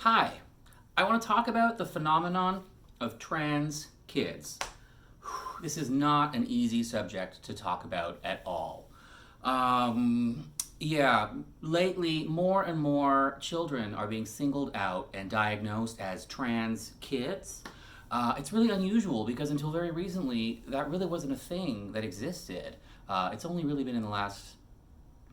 Hi, I want to talk about the phenomenon of trans kids. This is not an easy subject to talk about at all. Yeah, lately more and more children are being singled out and diagnosed as trans kids. It's really unusual because until very recently, that really wasn't a thing that existed. It's only really been in the last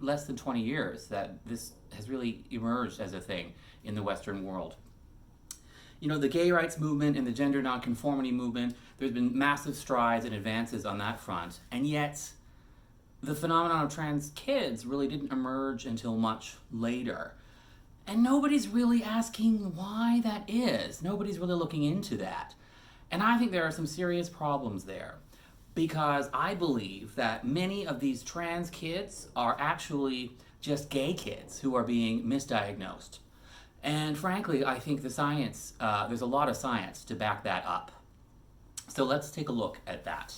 less than 20 years that this has really emerged as a thing in the Western world. You know, the gay rights movement and the gender nonconformity movement, there's been massive strides and advances on that front. And yet, the phenomenon of trans kids really didn't emerge until much later. And nobody's really asking why that is. Nobody's really looking into that. And I think there are some serious problems there because I believe that many of these trans kids are actually just gay kids who are being misdiagnosed. And frankly, I think there's a lot of science to back that up. So let's take a look at that.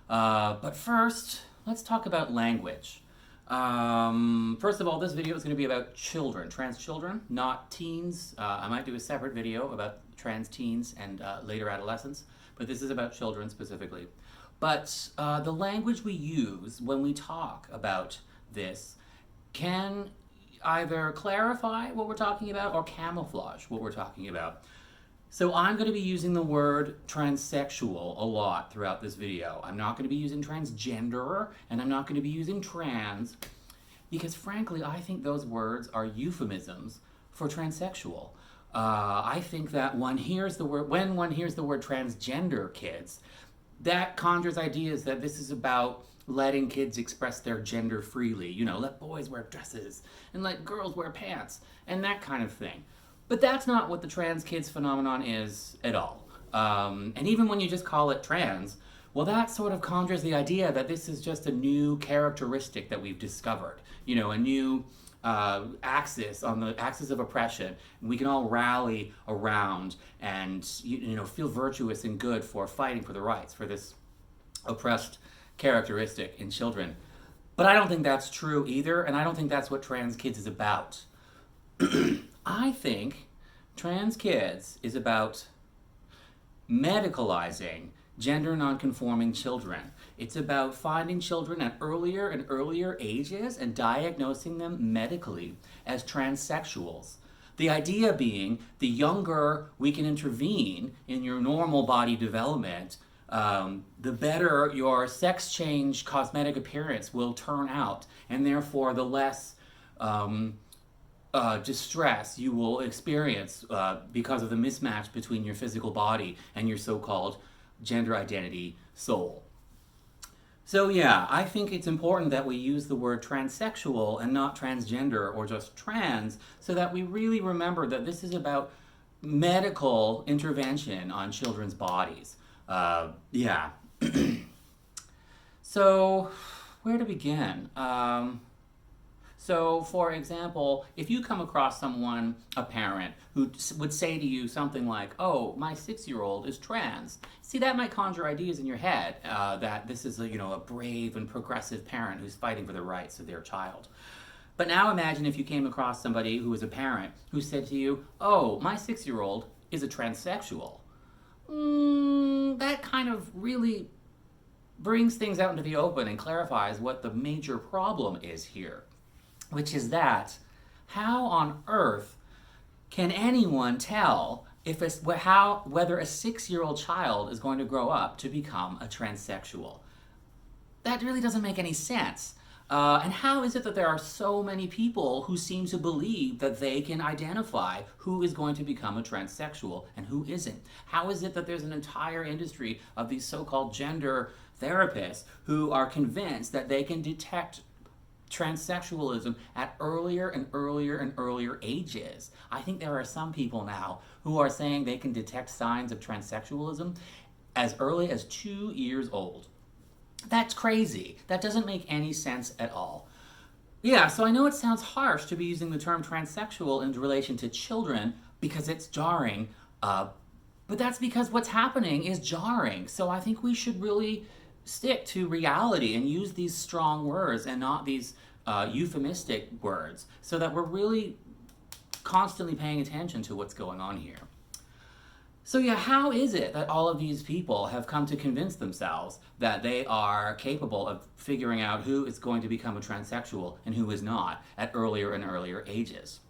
But first, let's talk about language. First of all, this video is going to be about children, trans children, not teens. I might do a separate video about trans teens and later adolescents, but this is about children specifically. But the language we use when we talk about this can either clarify what we're talking about or camouflage what we're talking about. So I'm going to be using the word transsexual a lot throughout this video. I'm not going to be using transgender, and I'm not going to be using trans, because frankly, I think those words are euphemisms for transsexual. I think that when one hears the word transgender kids, that conjures ideas that this is about letting kids express their gender freely. You know, let boys wear dresses and let girls wear pants and that kind of thing. But that's not what the trans kids phenomenon is at all. And even when you just call it trans, well, that sort of conjures the idea that this is just a new characteristic that we've discovered. You know, a new axis on the axis of oppression. We can all rally around and feel virtuous and good for fighting for the rights for this oppressed characteristic in children. But I don't think that's true either, and I don't think that's what trans kids is about. I think trans kids is about medicalizing gender nonconforming children. It's about finding children at earlier and earlier ages and diagnosing them medically as transsexuals. The idea being the younger we can intervene in your normal body development, the better your sex change cosmetic appearance will turn out, and therefore the less distress you will experience because of the mismatch between your physical body and your so-called gender identity soul. So yeah, I think it's important that we use the word transsexual and not transgender or just trans, so that we really remember that this is about medical intervention on children's bodies. Yeah. So, where to begin? So, for example, if you come across someone, a parent, who would say to you something like, oh, my 6-year-old is trans, see, that might conjure ideas in your head that this is a brave and progressive parent who's fighting for the rights of their child. But now imagine if you came across somebody who was a parent who said to you, oh, my 6-year-old is a transsexual. That kind of really brings things out into the open and clarifies what the major problem is here, which is that how on earth can anyone tell whether a 6-year-old child is going to grow up to become a transsexual? That really doesn't make any sense. And how is it that there are so many people who seem to believe that they can identify who is going to become a transsexual and who isn't? How is it that there's an entire industry of these so-called gender therapists who are convinced that they can detect transsexualism at earlier and earlier and earlier ages? I think there are some people now who are saying they can detect signs of transsexualism as early as 2 years old. That's crazy. That doesn't make any sense at all. Yeah, so I know it sounds harsh to be using the term transsexual in relation to children because it's jarring, but that's because what's happening is jarring. So I think we should really stick to reality and use these strong words and not these euphemistic words, so that we're really constantly paying attention to what's going on here. So yeah, how is it that all of these people have come to convince themselves that they are capable of figuring out who is going to become a transsexual and who is not at earlier and earlier ages?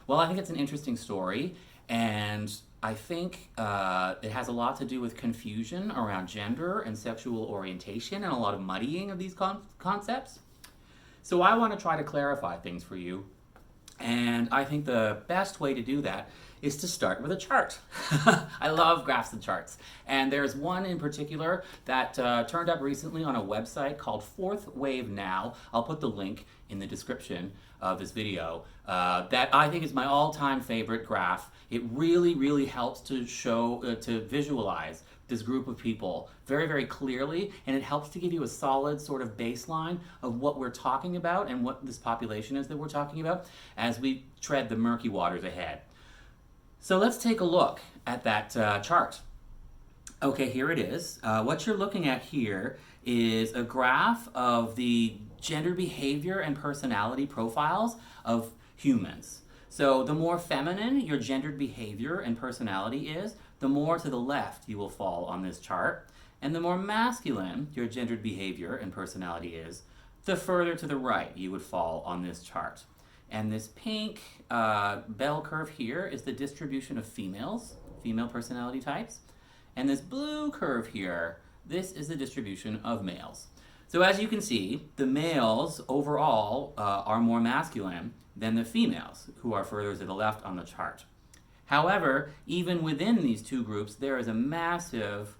Well, I think it's an interesting story, and I think it has a lot to do with confusion around gender and sexual orientation and a lot of muddying of these concepts. So I want to try to clarify things for you, and I think the best way to do that is to start with a chart. I love graphs and charts. And there's one in particular that turned up recently on a website called Fourth Wave Now. I'll put the link in the description of this video. That I think is my all-time favorite graph. It really, really helps to show, to visualize this group of people very, very clearly, and it helps to give you a solid sort of baseline of what we're talking about and what this population is that we're talking about as we tread the murky waters ahead. So let's take a look at that chart. Okay, here it is. What you're looking at here is a graph of the gender behavior and personality profiles of humans. So the more feminine your gendered behavior and personality is, the more to the left you will fall on this chart. And the more masculine your gendered behavior and personality is, the further to the right you would fall on this chart. And this pink bell curve here is the distribution of females, female personality types. And this blue curve here, this is the distribution of males. So as you can see, the males overall are more masculine than the females, who are further to the left on the chart. However, even within these two groups, there is a massive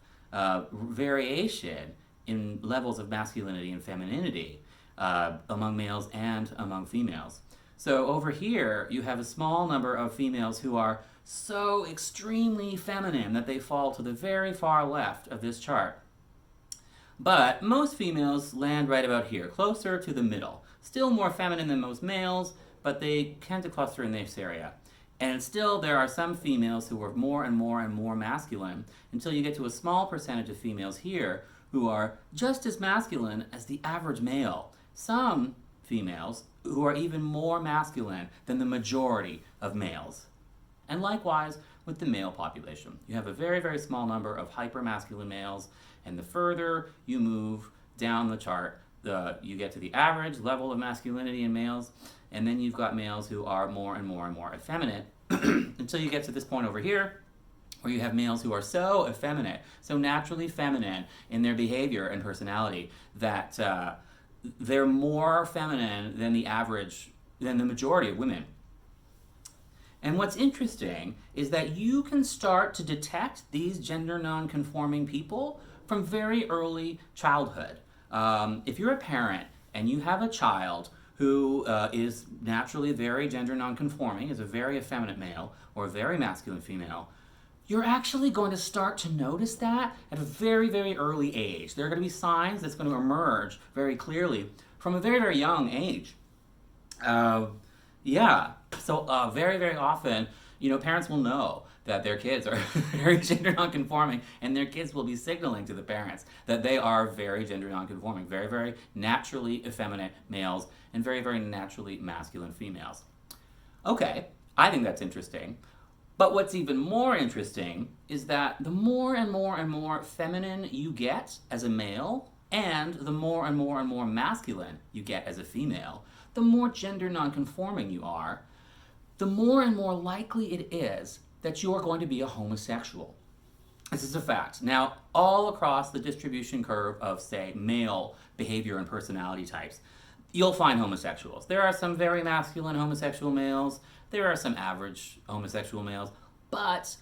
variation in levels of masculinity and femininity among males and among females. So over here, you have a small number of females who are so extremely feminine that they fall to the very far left of this chart. But most females land right about here, closer to the middle. Still more feminine than most males, but they tend to cluster in this area. And still, there are some females who are more and more and more masculine until you get to a small percentage of females here who are just as masculine as the average male. Some females who are even more masculine than the majority of males. And likewise with the male population. You have a very, very small number of hyper-masculine males, and the further you move down the chart, you get to the average level of masculinity in males, and then you've got males who are more and more and more effeminate until you get to this point over here, where you have males who are so effeminate, so naturally feminine in their behavior and personality that they're more feminine than the average, than the majority of women. And what's interesting is that you can start to detect these gender non-conforming people from very early childhood. If you're a parent and you have a child who is naturally very gender non-conforming, is a very effeminate male or a very masculine female, you're actually going to start to notice that at a very, very early age. There are going to be signs that's going to emerge very clearly from a very, very young age. So very, very often, parents will know that their kids are very gender non-conforming, and their kids will be signaling to the parents that they are very gender non-conforming, very, very naturally effeminate males, and very, very naturally masculine females. Okay, I think that's interesting. But what's even more interesting is that the more and more and more feminine you get as a male, and the more and more and more masculine you get as a female, the more gender non-conforming you are, the more and more likely it is that you're going to be a homosexual. This is a fact. Now, all across the distribution curve of, say, male behavior and personality types, you'll find homosexuals. There are some very masculine homosexual males, there are some average homosexual males, but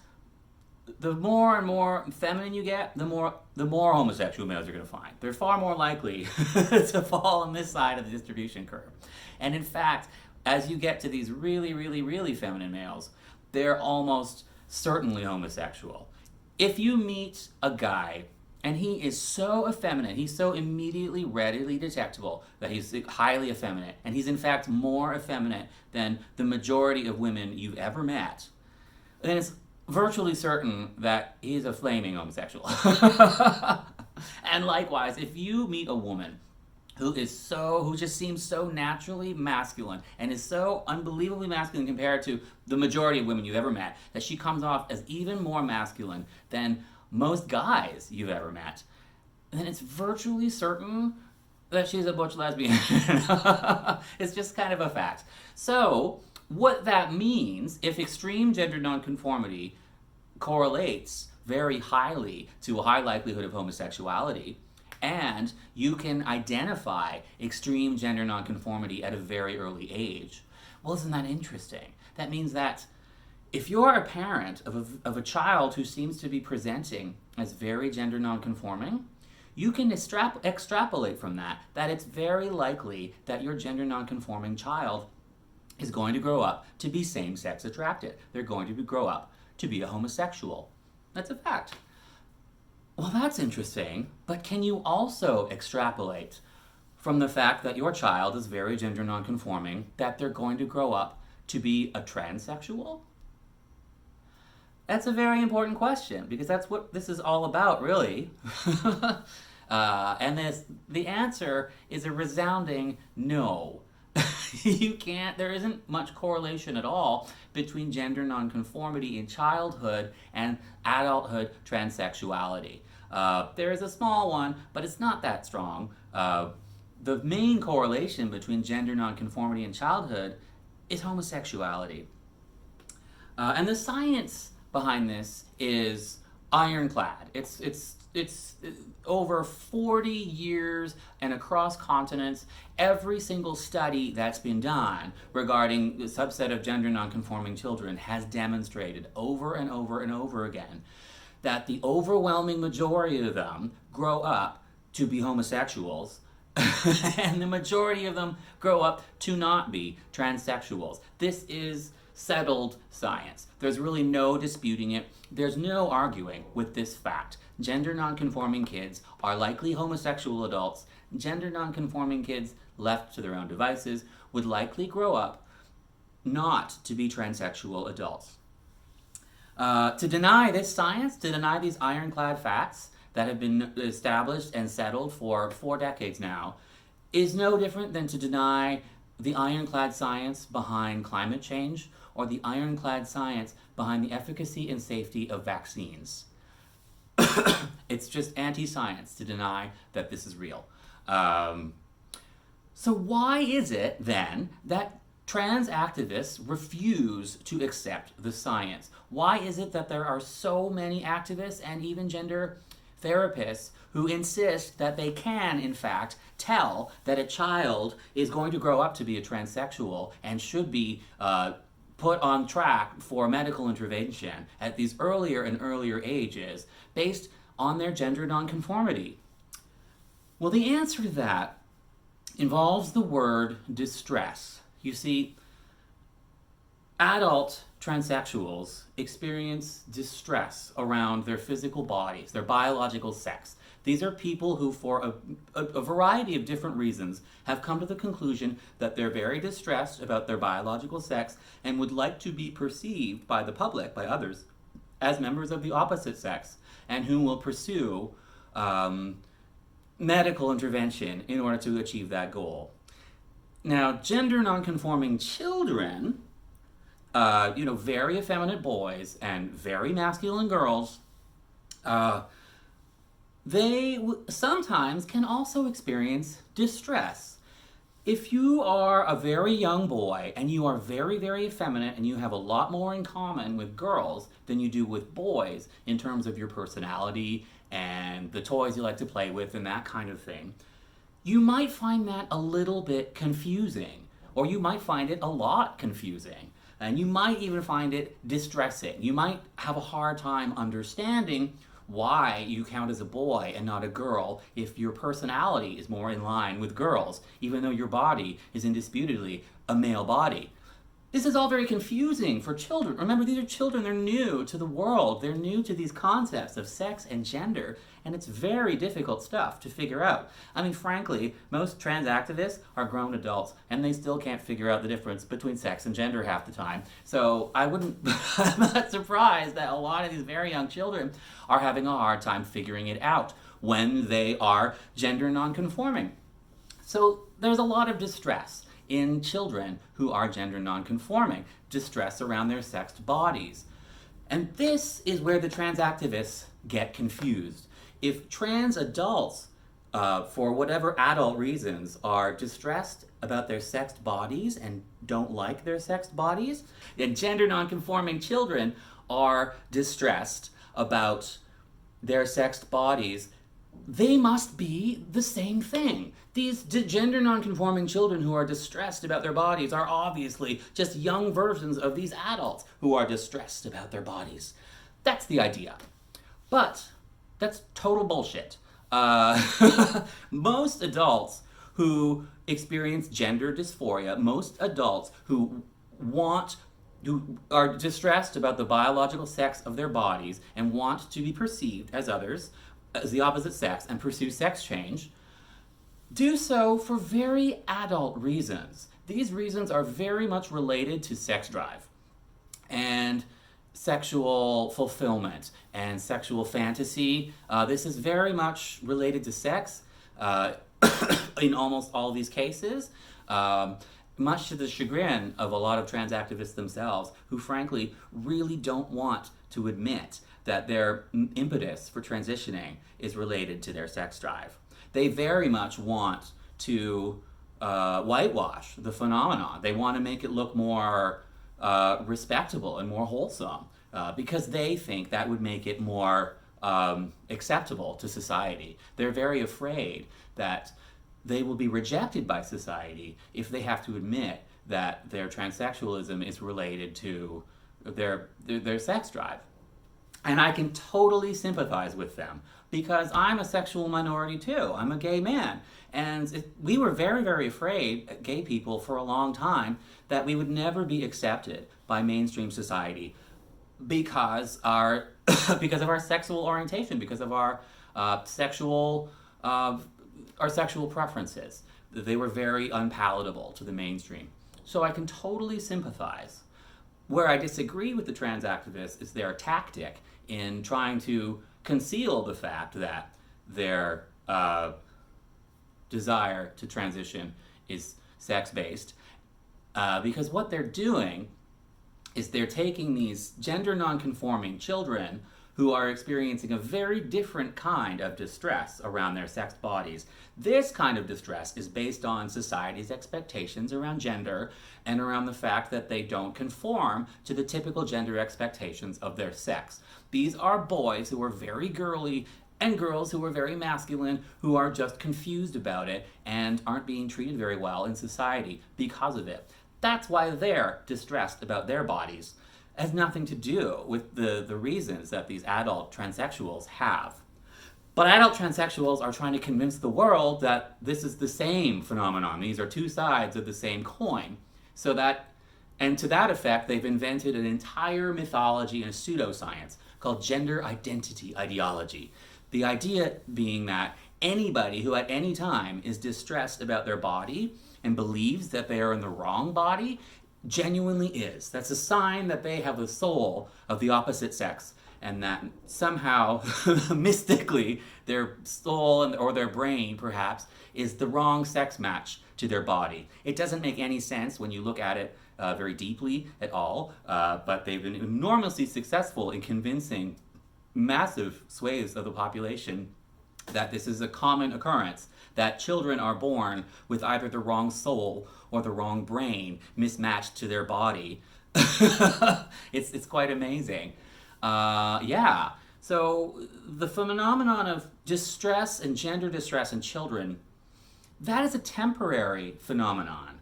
the more and more feminine you get, the more homosexual males you're going to find. They're far more likely to fall on this side of the distribution curve. And in fact, as you get to these really, really, really feminine males, they're almost certainly homosexual. If you meet a guy and he is so effeminate, he's so immediately, readily detectable that he's highly effeminate, and he's in fact more effeminate than the majority of women you've ever met, then it's virtually certain that he's a flaming homosexual. And likewise, if you meet a woman who just seems so naturally masculine and is so unbelievably masculine compared to the majority of women you've ever met, that she comes off as even more masculine than most guys you've ever met, then it's virtually certain that she's a butch lesbian. It's just kind of a fact. So, what that means, if extreme gender nonconformity correlates very highly to a high likelihood of homosexuality, and you can identify extreme gender nonconformity at a very early age, well, isn't that interesting? That means that if you're a parent of a child who seems to be presenting as very gender nonconforming, you can extrapolate from that it's very likely that your gender nonconforming child is going to grow up to be same-sex attracted. They're going to grow up to be a homosexual. That's a fact. Well, that's interesting, but can you also extrapolate from the fact that your child is very gender nonconforming that they're going to grow up to be a transsexual? That's a very important question, because that's what this is all about, really. The answer is a resounding no. You can't, there isn't much correlation at all between gender nonconformity in childhood and adulthood transsexuality. There is a small one, but it's not that strong. The main correlation between gender nonconformity in childhood is homosexuality. And the science behind this is ironclad. It's over 40 years and across continents. Every single study that's been done regarding the subset of gender nonconforming children has demonstrated over and over and over again that the overwhelming majority of them grow up to be homosexuals and the majority of them grow up to not be transsexuals. This is settled science. There's really no disputing it. There's no arguing with this fact. Gender nonconforming kids are likely homosexual adults. Gender nonconforming kids, left to their own devices, would likely grow up not to be transsexual adults. To deny this science, to deny these ironclad facts that have been established and settled for 4 decades now, is no different than to deny the ironclad science behind climate change or the ironclad science behind the efficacy and safety of vaccines. It's just anti-science to deny that this is real. So why is it then that trans activists refuse to accept the science? Why is it that there are so many activists and even gender therapists who insist that they can, in fact, tell that a child is going to grow up to be a transsexual and should be put on track for medical intervention at these earlier and earlier ages based on their gender nonconformity? Well, the answer to that involves the word distress. You see, adult transsexuals experience distress around their physical bodies, their biological sex. These are people who, for a variety of different reasons, have come to the conclusion that they're very distressed about their biological sex and would like to be perceived by the public, by others, as members of the opposite sex, and who will pursue medical intervention in order to achieve that goal. Now, gender nonconforming children, very effeminate boys and very masculine girls, they sometimes can also experience distress. If you are a very young boy and you are very, very effeminate and you have a lot more in common with girls than you do with boys in terms of your personality and the toys you like to play with and that kind of thing, you might find that a little bit confusing, or you might find it a lot confusing, and you might even find it distressing. You might have a hard time understanding why you count as a boy and not a girl if your personality is more in line with girls, even though your body is indisputably a male body. This is all very confusing for children. Remember, these are children. They're new to the world. They're new to these concepts of sex and gender, and it's very difficult stuff to figure out. I mean, frankly, most trans activists are grown adults, and they still can't figure out the difference between sex and gender half the time. So I'm not surprised that a lot of these very young children are having a hard time figuring it out when they are gender nonconforming. So there's a lot of distress in children who are gender nonconforming, distress around their sexed bodies. And this is where the trans activists get confused. If trans adults, for whatever adult reasons, are distressed about their sexed bodies and don't like their sexed bodies, and gender nonconforming children are distressed about their sexed bodies, they must be the same thing. These gender nonconforming children who are distressed about their bodies are obviously just young versions of these adults who are distressed about their bodies. That's the idea. But that's total bullshit. Most adults who experience gender dysphoria, most adults who are distressed about the biological sex of their bodies and want to be perceived as others, as the opposite sex, and pursue sex change, do so for very adult reasons. These reasons are very much related to sex drive and sexual fulfillment and sexual fantasy. This is very much related to sex in almost all these cases, much to the chagrin of a lot of trans activists themselves, who frankly really don't want to admit that their impetus for transitioning is related to their sex drive. They very much want to whitewash the phenomenon. They want to make it look more respectable and more wholesome because they think that would make it more acceptable to society. They're very afraid that they will be rejected by society if they have to admit that their transsexualism is related to their sex drive. And I can totally sympathize with them because I'm a sexual minority too. I'm a gay man. And we were very, very afraid, gay people, for a long time, that we would never be accepted by mainstream society because of our sexual orientation, because of our sexual preferences. They were very unpalatable to the mainstream. So I can totally sympathize. Where I disagree with the trans activists is their tactic in trying to conceal the fact that their desire to transition is sex-based, because what they're doing is they're taking these gender nonconforming children who are experiencing a very different kind of distress around their sexed bodies. This kind of distress is based on society's expectations around gender and around the fact that they don't conform to the typical gender expectations of their sex. These are boys who are very girly and girls who are very masculine, who are just confused about it and aren't being treated very well in society because of it. That's why they're distressed about their bodies. It has nothing to do with the reasons that these adult transsexuals have. But adult transsexuals are trying to convince the world that this is the same phenomenon. These are two sides of the same coin. And to that effect, they've invented an entire mythology and a pseudoscience called gender identity ideology. The idea being that anybody who at any time is distressed about their body and believes that they are in the wrong body genuinely is. That's a sign that they have the soul of the opposite sex, and that somehow, mystically, their soul or their brain, perhaps, is the wrong sex match to their body. It doesn't make any sense when you look at it very deeply at all, but they've been enormously successful in convincing massive swathes of the population that this is a common occurrence, that children are born with either the wrong soul or the wrong brain mismatched to their body. It's quite amazing. Yeah. So the phenomenon of distress and gender distress in children, that is a temporary phenomenon.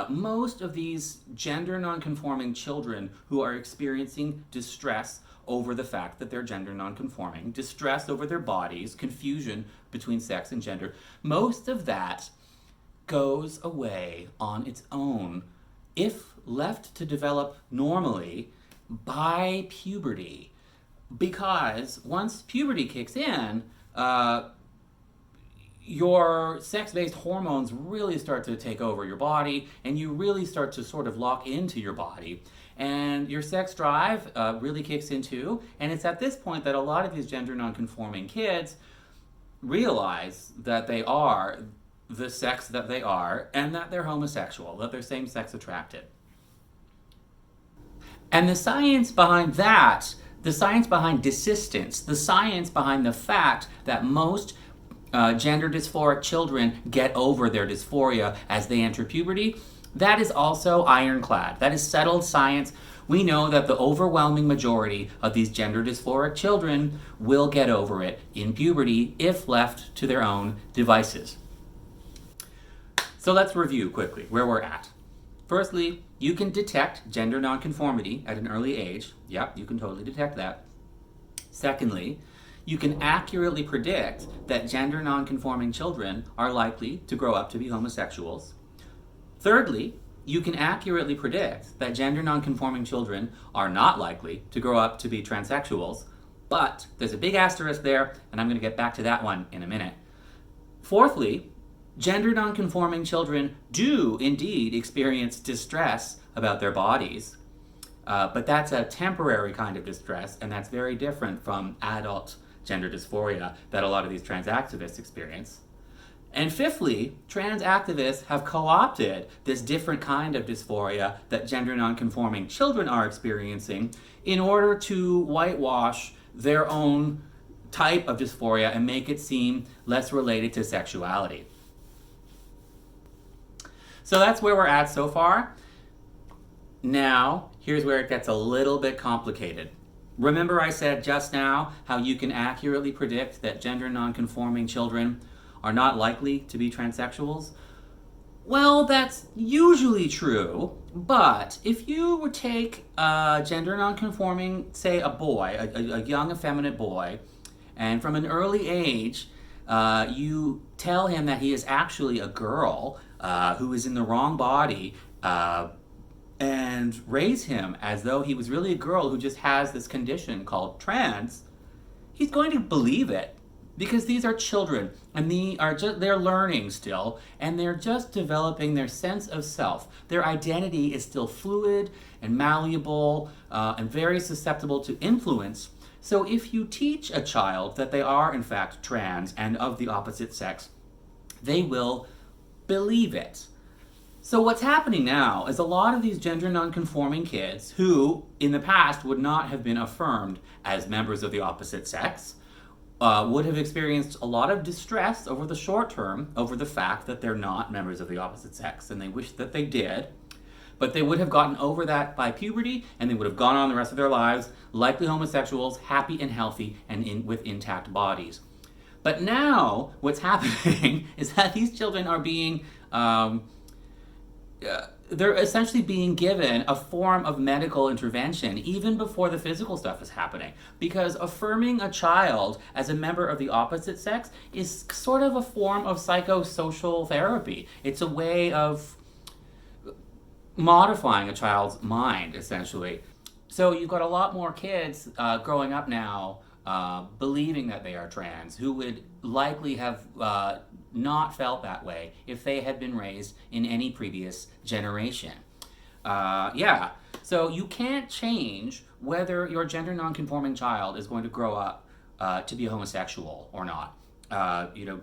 Most of these gender nonconforming children who are experiencing distress over the fact that they're gender nonconforming, distress over their bodies, confusion between sex and gender, most of that goes away on its own if left to develop normally by puberty. Because once puberty kicks in, your sex-based hormones really start to take over your body, and you really start to sort of lock into your body. And your sex drive really kicks in too, and it's at this point that a lot of these gender nonconforming kids realize that they are the sex that they are and that they're homosexual, that they're same-sex attracted. And the science behind that, the science behind desistance, the science behind the fact that most gender dysphoric children get over their dysphoria as they enter puberty, that is also ironclad. That is settled science. We know that the overwhelming majority of these gender dysphoric children will get over it in puberty if left to their own devices. So let's review quickly where we're at. Firstly, you can detect gender nonconformity at an early age. Yep, you can totally detect that. Secondly, you can accurately predict that gender nonconforming children are likely to grow up to be homosexuals. Thirdly, you can accurately predict that gender nonconforming children are not likely to grow up to be transsexuals, but there's a big asterisk there, and I'm going to get back to that one in a minute. Fourthly, gender nonconforming children do indeed experience distress about their bodies, but that's a temporary kind of distress, and that's very different from adult gender dysphoria that a lot of these trans activists experience. And fifthly, trans activists have co-opted this different kind of dysphoria that gender nonconforming children are experiencing in order to whitewash their own type of dysphoria and make it seem less related to sexuality. So that's where we're at so far. Now, here's where it gets a little bit complicated. Remember I said just now how you can accurately predict that gender nonconforming children are not likely to be transsexuals? Well, that's usually true, but if you would take a gender nonconforming, say a boy, a young effeminate boy, and from an early age, you tell him that he is actually a girl who is in the wrong body, and raise him as though he was really a girl who just has this condition called trans, he's going to believe it. Because these are children, and they're learning still, and they're just developing their sense of self. Their identity is still fluid and malleable and very susceptible to influence. So if you teach a child that they are in fact trans and of the opposite sex, they will believe it. So what's happening now is a lot of these gender nonconforming kids who in the past would not have been affirmed as members of the opposite sex would have experienced a lot of distress over the short term over the fact that they're not members of the opposite sex, and they wish that they did, but they would have gotten over that by puberty, and they would have gone on the rest of their lives likely homosexuals, happy and healthy, and with intact bodies. But now what's happening is that these children are being they're essentially being given a form of medical intervention even before the physical stuff is happening. Because affirming a child as a member of the opposite sex is sort of a form of psychosocial therapy. It's a way of modifying a child's mind, essentially. So you've got a lot more kids growing up now believing that they are trans, who would likely have not felt that way if they had been raised in any previous generation. So you can't change whether your gender nonconforming child is going to grow up to be homosexual or not.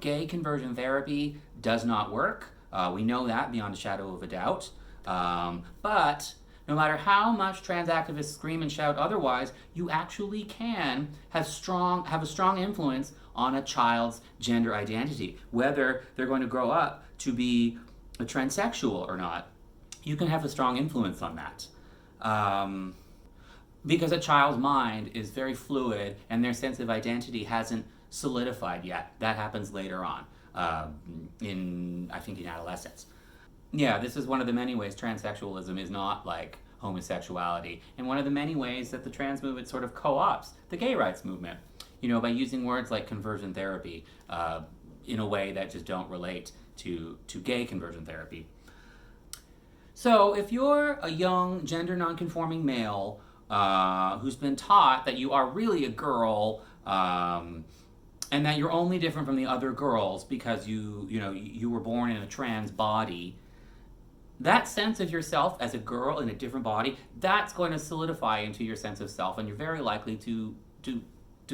Gay conversion therapy does not work. We know that beyond a shadow of a doubt. But no matter how much trans activists scream and shout otherwise, you actually can have a strong influence on a child's gender identity, whether they're going to grow up to be a transsexual or not. You can have a strong influence on that. Because a child's mind is very fluid and their sense of identity hasn't solidified yet. That happens later on, in adolescence. Yeah, this is one of the many ways transsexualism is not like homosexuality, and one of the many ways that the trans movement sort of co-opts the gay rights movement, by using words like conversion therapy in a way that just don't relate to gay conversion therapy. So if you're a young gender nonconforming male who's been taught that you are really a girl and that you're only different from the other girls because you were born in a trans body, that sense of yourself as a girl in a different body, that's going to solidify into your sense of self, and you're very likely to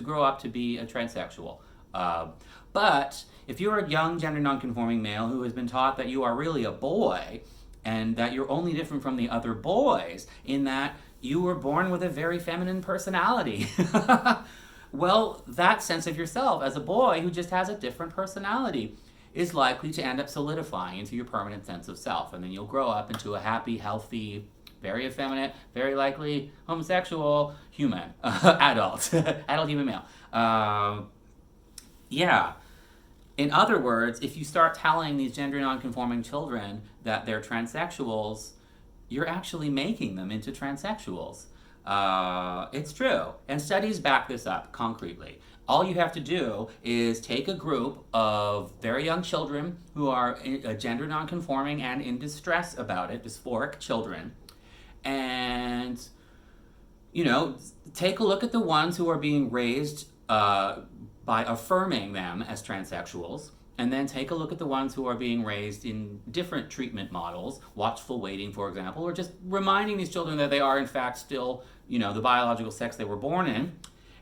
grow up to be a transsexual. But if you're a young gender nonconforming male who has been taught that you are really a boy and that you're only different from the other boys in that you were born with a very feminine personality, well, that sense of yourself as a boy who just has a different personality is likely to end up solidifying into your permanent sense of self. And then you'll grow up into a happy, healthy, very effeminate, very likely homosexual human, adult, adult human male. Yeah. In other words, if you start telling these gender nonconforming children that they're transsexuals, you're actually making them into transsexuals. It's true. And studies back this up concretely. All you have to do is take a group of very young children who are gender nonconforming and in distress about it, dysphoric children, and, you know, take a look at the ones who are being raised by affirming them as transsexuals, and then take a look at the ones who are being raised in different treatment models, watchful waiting, for example, or just reminding these children that they are in fact still, you know, the biological sex they were born in,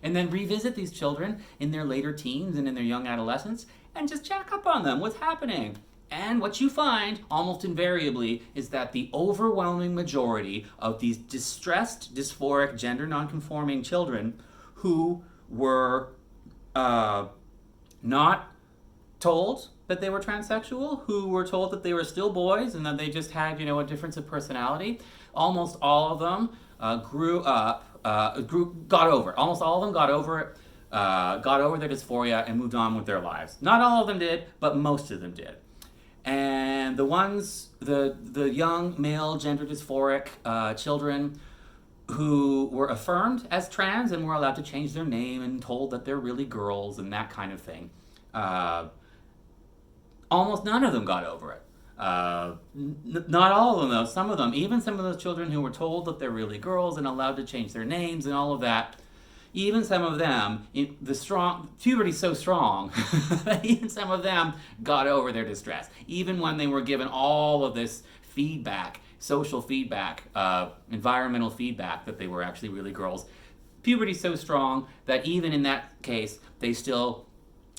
and then revisit these children in their later teens and in their young adolescence, and just check up on them, what's happening. And what you find, almost invariably, is that the overwhelming majority of these distressed, dysphoric, gender nonconforming children who were not told that they were transsexual, who were told that they were still boys and that they just had, you know, a difference of personality, almost all of them got over it. Almost all of them got over it, got over their dysphoria and moved on with their lives. Not all of them did, but most of them did. And the young male gender dysphoric children who were affirmed as trans and were allowed to change their name and told that they're really girls and that kind of thing, almost none of them got over it. Not all of them, though. Some of them, even some of those children who were told that they're really girls and allowed to change their names and all of that, even some of them, puberty's so strong, that even some of them got over their distress. Even when they were given all of this feedback, social feedback, environmental feedback that they were actually really girls, puberty's so strong that even in that case, they still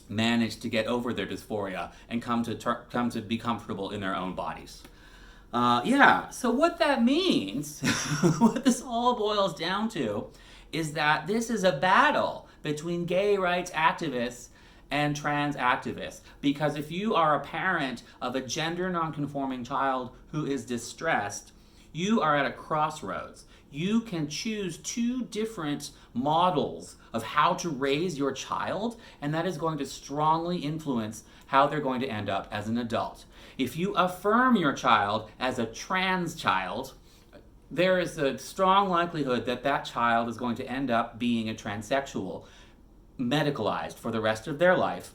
managed to get over their dysphoria and come to be comfortable in their own bodies. So what that means, what this all boils down to, is that this is a battle between gay rights activists and trans activists. Because if you are a parent of a gender nonconforming child who is distressed, you are at a crossroads. You can choose two different models of how to raise your child, and that is going to strongly influence how they're going to end up as an adult. If you affirm your child as a trans child, there is a strong likelihood that that child is going to end up being a transsexual, medicalized for the rest of their life.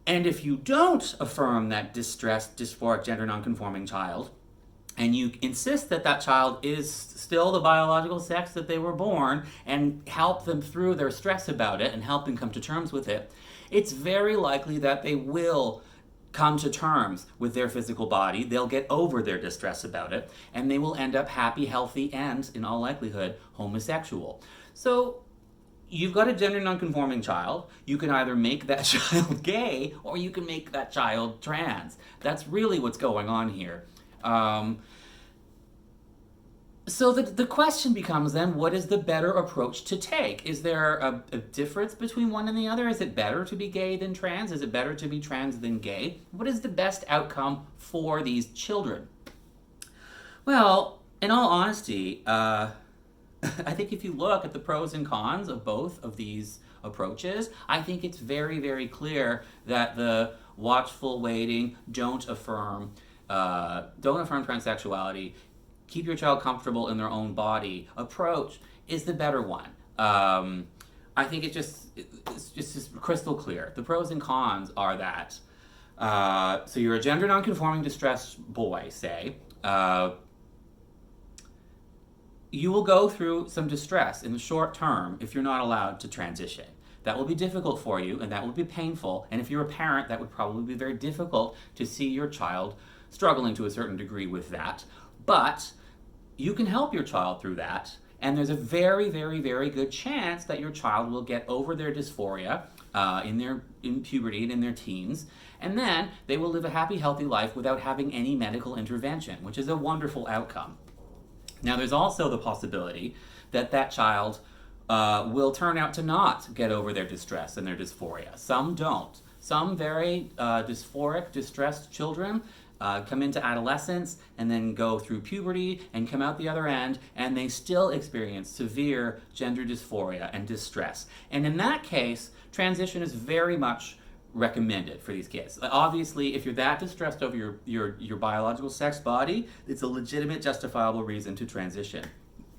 And if you don't affirm that distressed, dysphoric, gender nonconforming child, and you insist that that child is still the biological sex that they were born, and help them through their stress about it and help them come to terms with it, it's very likely that they will come to terms with their physical body, they'll get over their distress about it, and they will end up happy, healthy, and, in all likelihood, homosexual. So, you've got a gender nonconforming child. You can either make that child gay, or you can make that child trans. That's really what's going on here. So the question becomes then, what is the better approach to take? Is there a difference between one and the other? Is it better to be gay than trans? Is it better to be trans than gay? What is the best outcome for these children? Well, in all honesty, I think if you look at the pros and cons of both of these approaches, I think it's very, very clear that the watchful waiting, don't affirm transsexuality, keep your child comfortable in their own body approach is the better one. I think it's just crystal clear. The pros and cons are that. So you're a gender nonconforming distressed boy, say. You will go through some distress in the short term if you're not allowed to transition. That will be difficult for you, and that will be painful. And if you're a parent, that would probably be very difficult to see your child struggling to a certain degree with that. But you can help your child through that, And there's a very, very, very good chance that your child will get over their dysphoria in puberty and in their teens, and then they will live a happy, healthy life without having any medical intervention, which is a wonderful outcome. Now, there's also the possibility that that child will turn out to not get over their distress and their dysphoria. Some don't. Some very dysphoric, distressed children come into adolescence and then go through puberty and come out the other end, and they still experience severe gender dysphoria and distress. And in that case, transition is very much recommended for these kids. Obviously, if you're that distressed over your biological sex body, it's a legitimate, justifiable reason to transition.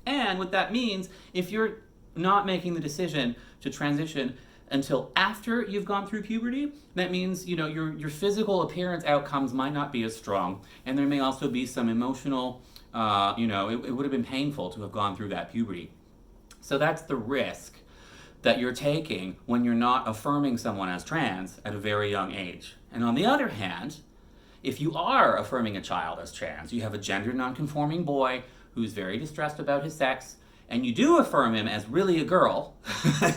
And what that means, if you're not making the decision to transition until after you've gone through puberty, that means your physical appearance outcomes might not be as strong, and there may also be some emotional, it would have been painful to have gone through that puberty. So that's the risk that you're taking when you're not affirming someone as trans at a very young age. And on the other hand, if you are affirming a child as trans, you have a gender-nonconforming boy who's very distressed about his sex, and you do affirm him as really a girl,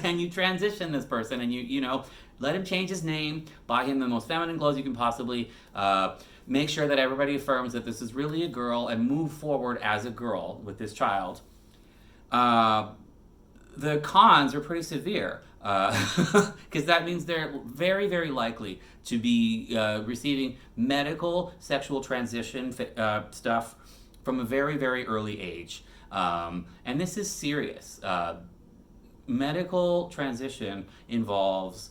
and you transition this person, and you let him change his name, buy him the most feminine clothes you can possibly, make sure that everybody affirms that this is really a girl, and move forward as a girl with this child. The cons are pretty severe, because that means they're very, very likely to be receiving medical sexual transition stuff from a very, very early age. And this is serious. Medical transition involves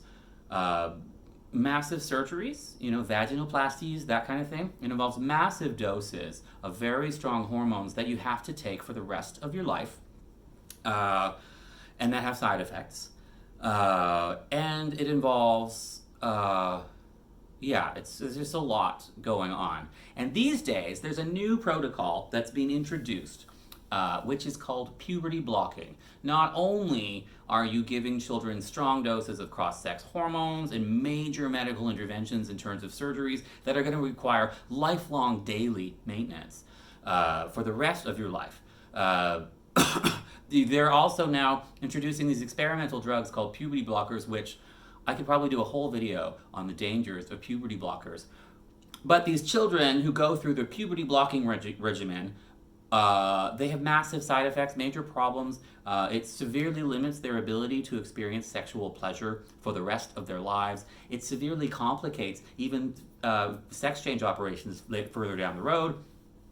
massive surgeries, vaginoplasties, that kind of thing. It involves massive doses of very strong hormones that you have to take for the rest of your life. And that have side effects. And it involves, there's just a lot going on. And these days, there's a new protocol that's been introduced, which is called puberty blocking. Not only are you giving children strong doses of cross-sex hormones and major medical interventions in terms of surgeries that are going to require lifelong daily maintenance for the rest of your life. They're also now introducing these experimental drugs called puberty blockers, which I could probably do a whole video on the dangers of puberty blockers. But these children who go through the puberty blocking regimen, they have massive side effects, major problems. It severely limits their ability to experience sexual pleasure for the rest of their lives. It severely complicates even sex change operations further down the road.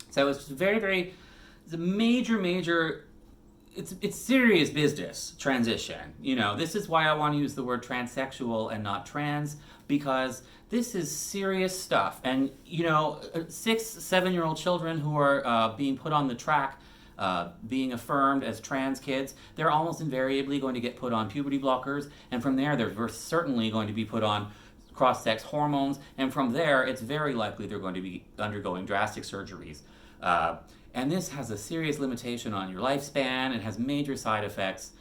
So it's very, very, it's a major, it's serious business, transition. This is why I want to use the word transsexual and not trans, because this is serious stuff. And 6-7-year-old children who are being put on the track, being affirmed as trans kids, they're almost invariably going to get put on puberty blockers, and from there they're certainly going to be put on cross-sex hormones, and from there it's very likely they're going to be undergoing drastic surgeries. And this has a serious limitation on your lifespan. It has major side effects.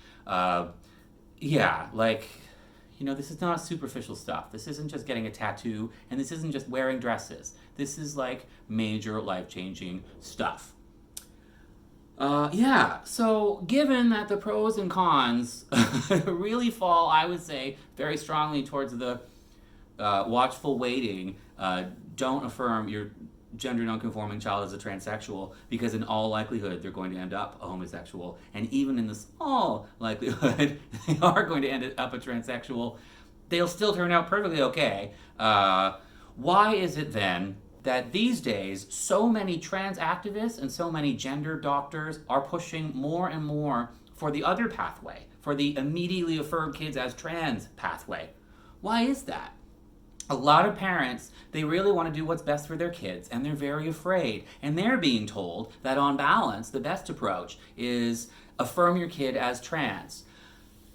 This is not superficial stuff. This isn't just getting a tattoo, and this isn't just wearing dresses. This is like major life-changing stuff. So given that the pros and cons really fall, I would say, very strongly towards the watchful waiting, don't affirm your gender-nonconforming child as a transsexual, because in all likelihood they're going to end up a homosexual, and even in the small likelihood they are going to end up a transsexual, they'll still turn out perfectly okay. Why is it then that these days so many trans activists and so many gender doctors are pushing more and more for the other pathway, for the immediately affirmed kids as trans pathway? Why is that? A lot of parents, they really want to do what's best for their kids, and they're very afraid. And they're being told that on balance, the best approach is affirm your kid as trans.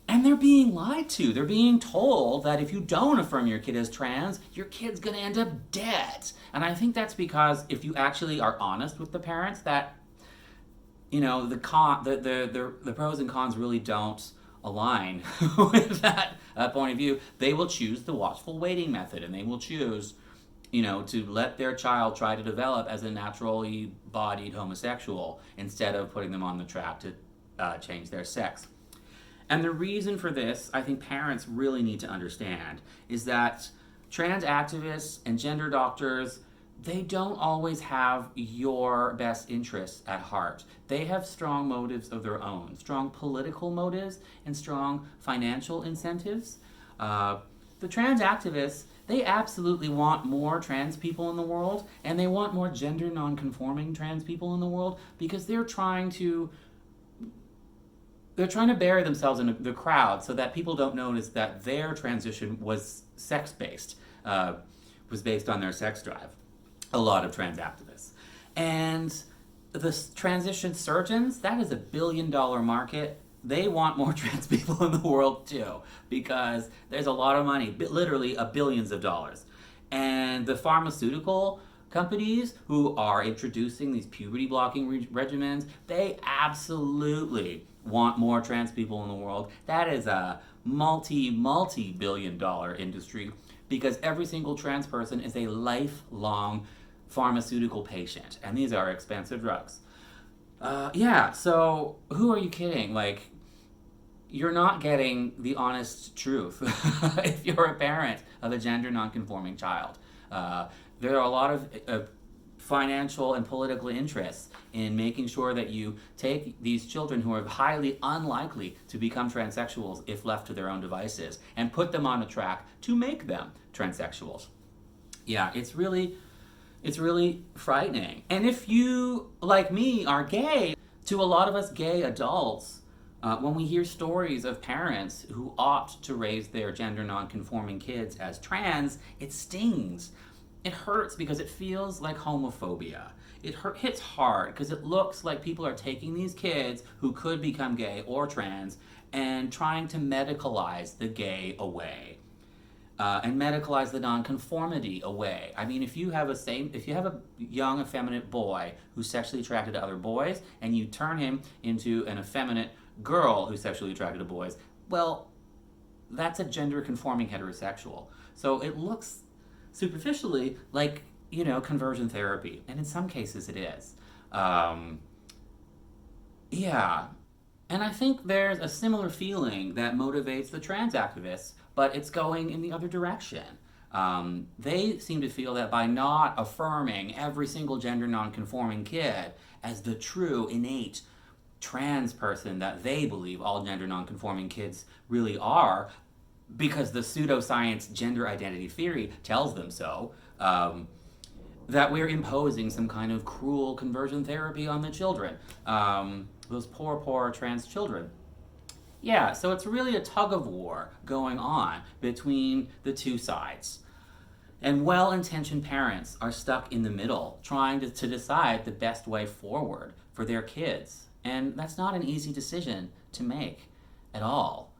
And they're being lied to. They're being told that if you don't affirm your kid as trans, your kid's going to end up dead. And I think that's because if you actually are honest with the parents, that, the pros and cons really don't align with that point of view. They will choose the watchful waiting method, and they will choose, to let their child try to develop as a naturally bodied homosexual instead of putting them on the track to change their sex. And the reason for this, I think parents really need to understand, is that trans activists and gender doctors, they don't always have your best interests at heart. They have strong motives of their own, strong political motives and strong financial incentives. The trans activists, they absolutely want more trans people in the world, and they want more gender nonconforming trans people in the world because they're trying to bury themselves in the crowd so that people don't notice that their transition was sex-based, was based on their sex drive. A lot of trans activists. And the transition surgeons, that is a billion-dollar market. They want more trans people in the world too, because there's a lot of money, literally billions of dollars. And the pharmaceutical companies who are introducing these puberty-blocking regimens, they absolutely want more trans people in the world. That is a multi-billion dollar industry because every single trans person is a lifelong pharmaceutical patient, and these are expensive drugs. So who are you kidding? Like, you're not getting the honest truth if you're a parent of a gender nonconforming child. There are a lot of financial and political interests in making sure that you take these children who are highly unlikely to become transsexuals if left to their own devices and put them on a track to make them transsexuals. Yeah, it's really frightening. And if you, like me, are gay, to a lot of us gay adults, when we hear stories of parents who opt to raise their gender nonconforming kids as trans, it stings. It hurts because it feels like homophobia. It hits hard because it looks like people are taking these kids who could become gay or trans and trying to medicalize the gay away. And medicalize the nonconformity away. I mean, if you have a young effeminate boy who's sexually attracted to other boys, and you turn him into an effeminate girl who's sexually attracted to boys, well, that's a gender-conforming heterosexual. So it looks superficially like, conversion therapy, and in some cases it is. And I think there's a similar feeling that motivates the trans activists, but it's going in the other direction. They seem to feel that by not affirming every single gender nonconforming kid as the true, innate trans person that they believe all gender nonconforming kids really are, because the pseudoscience gender identity theory tells them so, that we're imposing some kind of cruel conversion therapy on the children. Those poor trans children. Yeah, so it's really a tug of war going on between the two sides. And well-intentioned parents are stuck in the middle, trying to decide the best way forward for their kids. And that's not an easy decision to make at all.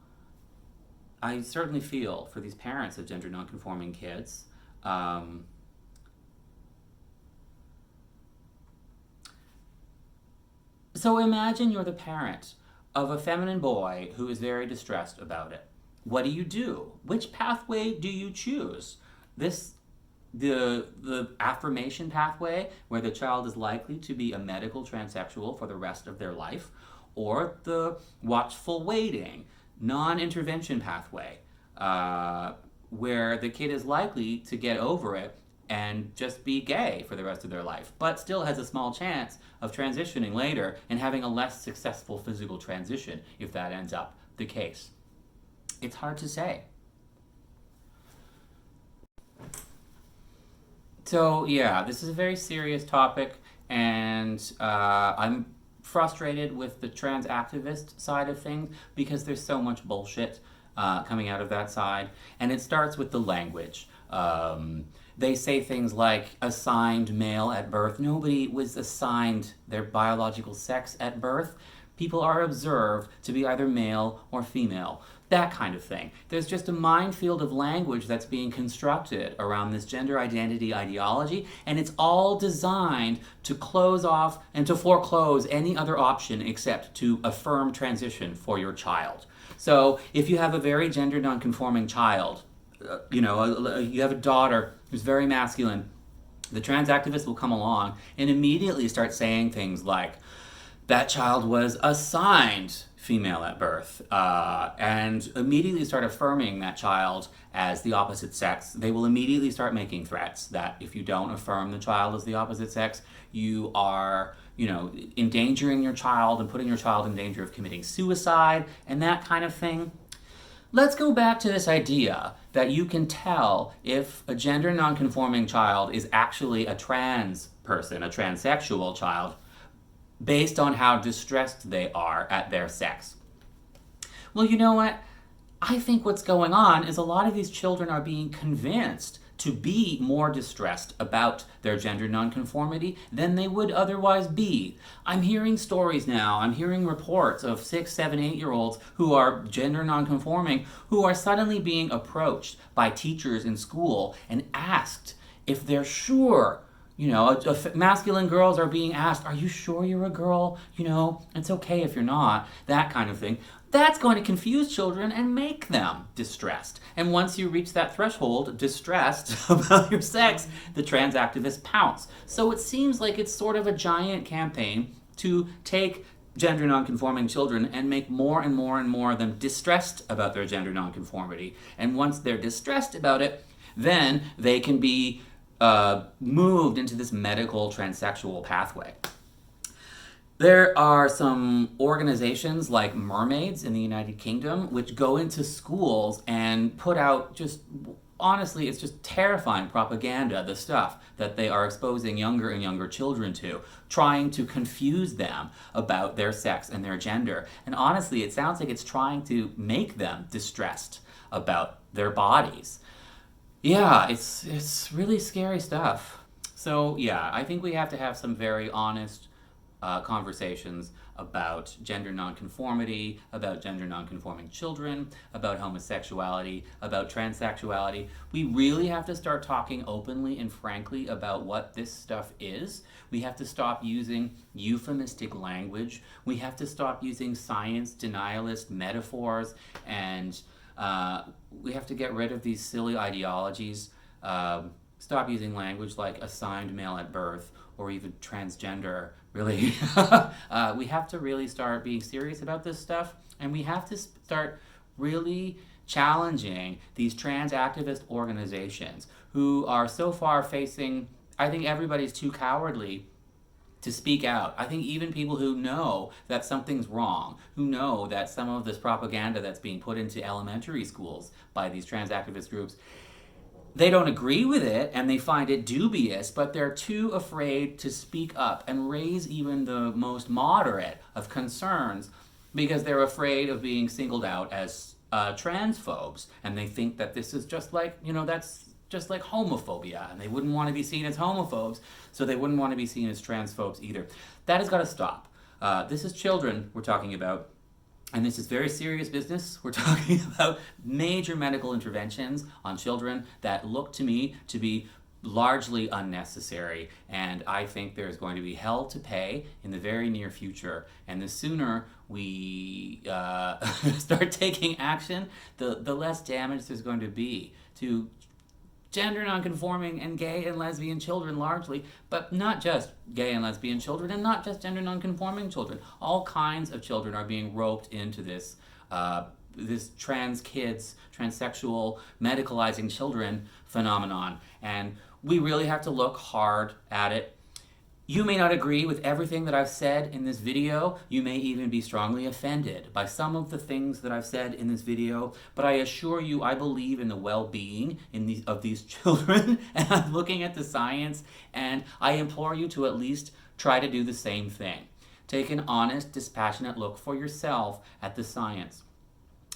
I certainly feel for these parents of gender nonconforming kids. So imagine you're the parent of a feminine boy who is very distressed about it. What do you do? Which pathway do you choose? The affirmation pathway, where the child is likely to be a medical transsexual for the rest of their life, or the watchful waiting, non-intervention pathway, where the kid is likely to get over it and just be gay for the rest of their life, but still has a small chance of transitioning later and having a less successful physical transition if that ends up the case. It's hard to say. So yeah, this is a very serious topic, and I'm frustrated with the trans activist side of things because there's so much bullshit coming out of that side, and it starts with the language. They say things like assigned male at birth. Nobody was assigned their biological sex at birth. People are observed to be either male or female. That kind of thing. There's just a minefield of language that's being constructed around this gender identity ideology, and it's all designed to close off and to foreclose any other option except to affirm transition for your child. So if you have a very gender nonconforming child, you have a daughter who's very masculine, the trans activist will come along and immediately start saying things like, that child was assigned female at birth and immediately start affirming that child as the opposite sex, they will immediately start making threats that if you don't affirm the child as the opposite sex, you are, endangering your child and putting your child in danger of committing suicide and that kind of thing. Let's go back to this idea that you can tell if a gender nonconforming child is actually a trans person, a transsexual child, based on how distressed they are at their sex. Well, you know what? I think what's going on is a lot of these children are being convinced to be more distressed about their gender nonconformity than they would otherwise be. I'm hearing stories now, I'm hearing reports of 6, 7, 8-year-olds who are gender nonconforming who are suddenly being approached by teachers in school and asked if they're sure. Masculine girls are being asked, are you sure you're a girl? It's okay if you're not, that kind of thing. That's going to confuse children and make them distressed. And once you reach that threshold, distressed about your sex, the trans activists pounce. So it seems like it's sort of a giant campaign to take gender nonconforming children and make more and more and more of them distressed about their gender nonconformity. And once they're distressed about it, then they can be moved into this medical transsexual pathway. There are some organizations like Mermaids in the United Kingdom which go into schools and put out honestly, it's just terrifying propaganda, the stuff that they are exposing younger and younger children to, trying to confuse them about their sex and their gender. And honestly, it sounds like it's trying to make them distressed about their bodies. Yeah, it's really scary stuff. So yeah, I think we have to have some very honest conversations about gender nonconformity, about gender nonconforming children, about homosexuality, about transsexuality. We really have to start talking openly and frankly about what this stuff is. We have to stop using euphemistic language. We have to stop using science denialist metaphors, and we have to get rid of these silly ideologies. Stop using language like assigned male at birth or even transgender, really. We have to really start being serious about this stuff, and we have to start really challenging these trans activist organizations who are so far facing, I think everybody's too cowardly to speak out. I think even people who know that something's wrong, who know that some of this propaganda that's being put into elementary schools by these trans activist groups, they don't agree with it and they find it dubious, but they're too afraid to speak up and raise even the most moderate of concerns because they're afraid of being singled out as transphobes. And they think that this is just like, that's just like homophobia, and they wouldn't want to be seen as homophobes, so they wouldn't want to be seen as transphobes either. That has got to stop. This is children we're talking about. And this is very serious business. We're talking about major medical interventions on children that look to me to be largely unnecessary. And I think there's going to be hell to pay in the very near future. And the sooner we start taking action, the less damage there's going to be to gender nonconforming and gay and lesbian children largely, but not just gay and lesbian children and not just gender nonconforming children. All kinds of children are being roped into this trans kids, transsexual, medicalizing children phenomenon. And we really have to look hard at it. You may not agree with everything that I've said in this video. You may even be strongly offended by some of the things that I've said in this video, but I assure you I believe in the well-being of these children, and I'm looking at the science, and I implore you to at least try to do the same thing. Take an honest, dispassionate look for yourself at the science.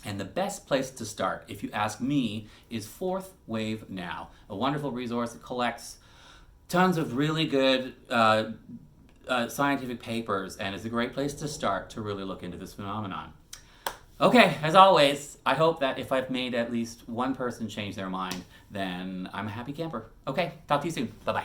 And the best place to start, if you ask me, is Fourth Wave Now, a wonderful resource that collects tons of really good scientific papers, and it's a great place to start to really look into this phenomenon. Okay, as always, I hope that if I've made at least one person change their mind, then I'm a happy camper. Okay, talk to you soon. Bye-bye.